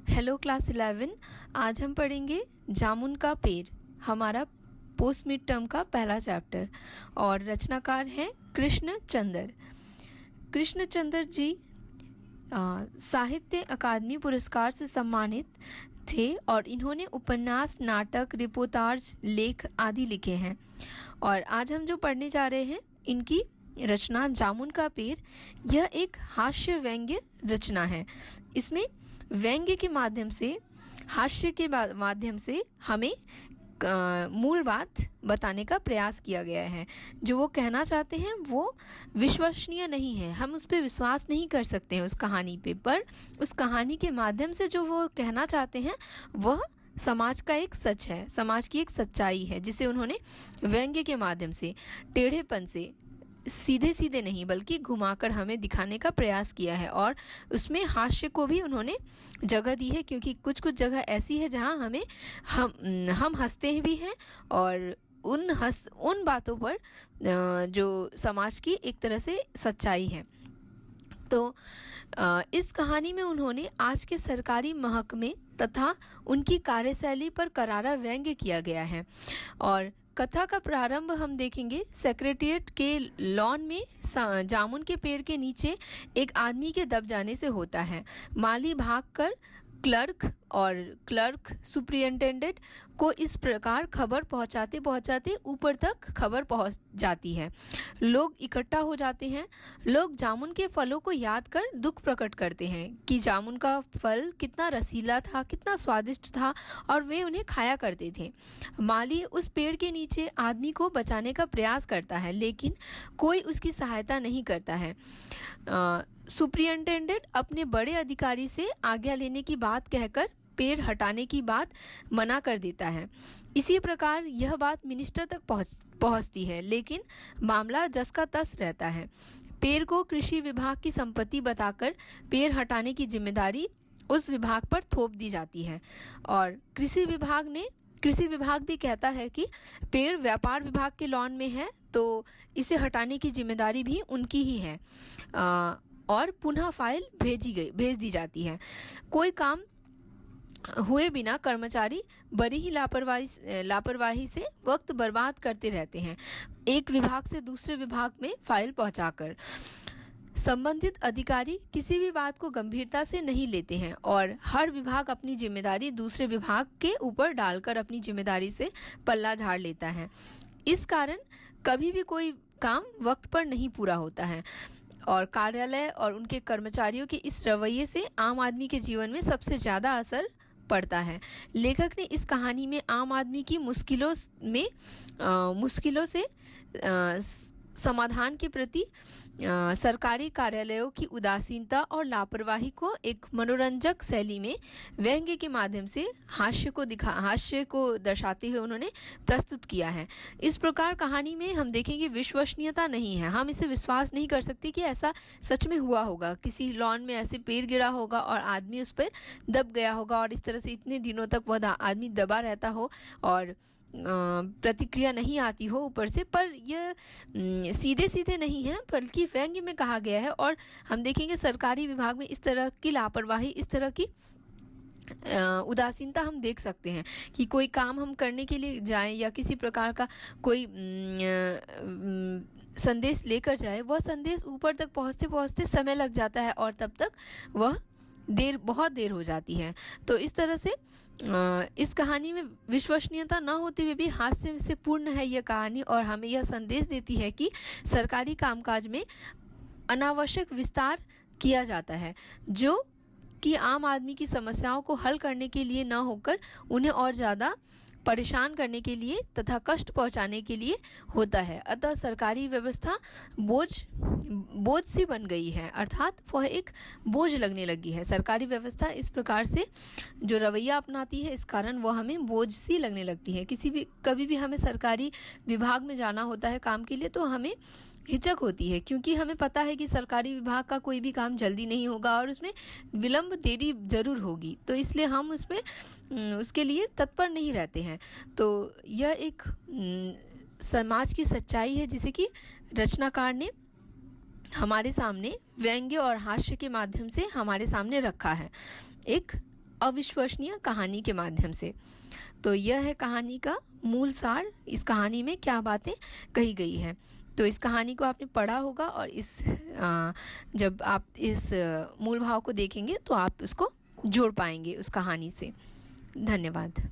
Hello class 11। आज हम पढ़ेंगे जामुन का पेड़, हमारा पोस्ट मिड टर्म का पहला चैप्टर। और रचनाकार हैं कृष्ण चंद्र। कृष्ण चंद्र जी साहित्य अकादमी पुरस्कार से सम्मानित थे और इन्होंने उपन्यास, नाटक, रिपोर्टाज, लेख आदि लिखे हैं। और आज हम जो पढ़ने जा रहे हैं इनकी रचना जामुन का पेड़, यह एक हास्य व्यंग्य रचना है। इसमें व्यंग्य के माध्यम से, हास्य के माध्यम से हमें मूल बात बताने का प्रयास किया गया है। जो वो कहना चाहते हैं वो विश्वसनीय नहीं है, हम उस पर विश्वास नहीं कर सकते हैं उस कहानी पे, पर उस कहानी के माध्यम से जो वो कहना चाहते हैं वह समाज का एक सच है, समाज की एक सच्चाई है, जिसे उन्होंने व्यंग्य के माध्यम से, टेढ़ेपन से, सीधे सीधे नहीं बल्कि घुमाकर हमें दिखाने का प्रयास किया है। और उसमें हास्य को भी उन्होंने जगह दी है, क्योंकि कुछ कुछ जगह ऐसी है जहां हमें हम हंसते भी हैं और उन बातों पर जो समाज की एक तरह से सच्चाई है। तो इस कहानी में उन्होंने आज के सरकारी महकमे तथा उनकी कार्यशैली पर करारा व्यंग्य किया गया है। और कथा का प्रारंभ हम देखेंगे सेक्रेटेरिएट के लॉन में जामुन के पेड़ के नीचे एक आदमी के दब जाने से होता है। माली भागकर क्लर्क सुपरिटेंडेंट को इस प्रकार खबर पहुंचाते पहुंचाते ऊपर तक खबर पहुंच जाती है। लोग इकट्ठा हो जाते हैं। लोग जामुन के फलों को याद कर दुख प्रकट करते हैं कि जामुन का फल कितना रसीला था, कितना स्वादिष्ट था और वे उन्हें खाया करते थे। माली उस पेड़ के नीचे आदमी को बचाने का प्रयास करता है, लेकिन कोई उसकी सहायता नहीं करता है। सुपरिटेंडेंट अपने बड़े अधिकारी से आज्ञा लेने की बात कहकर पेड़ हटाने की बात मना कर देता है। इसी प्रकार यह बात मिनिस्टर तक पहुंचती है, लेकिन मामला जस का तस रहता है। पेड़ को कृषि विभाग की संपत्ति बताकर पेड़ हटाने की जिम्मेदारी उस विभाग पर थोप दी जाती है। और कृषि विभाग भी कहता है कि पेड़ व्यापार विभाग के लॉन में है, तो इसे हटाने की जिम्मेदारी भी उनकी ही है। और पुनः फाइल भेज दी जाती है। कोई काम हुए बिना कर्मचारी बड़ी ही लापरवाही से वक्त बर्बाद करते रहते हैं, एक विभाग से दूसरे विभाग में फाइल पहुंचाकर। संबंधित अधिकारी किसी भी बात को गंभीरता से नहीं लेते हैं और हर विभाग अपनी जिम्मेदारी दूसरे विभाग के ऊपर डालकर अपनी जिम्मेदारी से पल्ला झाड़ लेता है। इस कारण कभी भी कोई काम वक्त पर नहीं पूरा होता है और कार्यालय और उनके कर्मचारियों के इस रवैये से आम आदमी के जीवन में सबसे ज़्यादा असर पड़ता है। लेखक ने इस कहानी में आम आदमी की मुश्किलों से समाधान के प्रति सरकारी कार्यालयों की उदासीनता और लापरवाही को एक मनोरंजक शैली में व्यंग्य के माध्यम से हास्य को दर्शाते हुए उन्होंने प्रस्तुत किया है। इस प्रकार कहानी में हम देखेंगे विश्वसनीयता नहीं है, हम इसे विश्वास नहीं कर सकते कि ऐसा सच में हुआ होगा, किसी लॉन में ऐसे पेड़ गिरा होगा और आदमी उस पर दब गया होगा और इस तरह से इतने दिनों तक वह आदमी दबा रहता हो और प्रतिक्रिया नहीं आती हो ऊपर से। पर यह सीधे सीधे नहीं है बल्कि व्यंग्य में कहा गया है। और हम देखेंगे सरकारी विभाग में इस तरह की लापरवाही, इस तरह की उदासीनता हम देख सकते हैं कि कोई काम हम करने के लिए जाएं या किसी प्रकार का कोई संदेश लेकर जाए, वह संदेश ऊपर तक पहुंचते पहुंचते समय लग जाता है और तब तक वह बहुत देर हो जाती है। तो इस तरह से इस कहानी में विश्वसनीयता न होते हुए भी हास्य से पूर्ण है यह कहानी और हमें यह संदेश देती है कि सरकारी कामकाज में अनावश्यक विस्तार किया जाता है, जो कि आम आदमी की समस्याओं को हल करने के लिए न होकर उन्हें और ज़्यादा परेशान करने के लिए तथा कष्ट पहुंचाने के लिए होता है। अतः सरकारी व्यवस्था बोझ सी बन गई है, अर्थात वह एक बोझ लगने लगी है। सरकारी व्यवस्था इस प्रकार से जो रवैया अपनाती है, इस कारण वह हमें बोझ सी लगने लगती है। कभी भी हमें सरकारी विभाग में जाना होता है काम के लिए तो हमें हिचक होती है, क्योंकि हमें पता है कि सरकारी विभाग का कोई भी काम जल्दी नहीं होगा और उसमें देरी जरूर होगी, तो इसलिए हम उसके लिए तत्पर नहीं रहते हैं। तो यह एक समाज की सच्चाई है जिसे कि रचनाकार ने हमारे सामने व्यंग्य और हास्य के माध्यम से हमारे सामने रखा है। एक अविश्वसनीय कहानी के माध्यम से। तो यह है कहानी का मूल सार, इस कहानी में क्या बातें कही गई है। तो इस कहानी को आपने पढ़ा होगा और जब आप इस मूल भाव को देखेंगे तो आप उसको जोड़ पाएंगे उस कहानी से। धन्यवाद।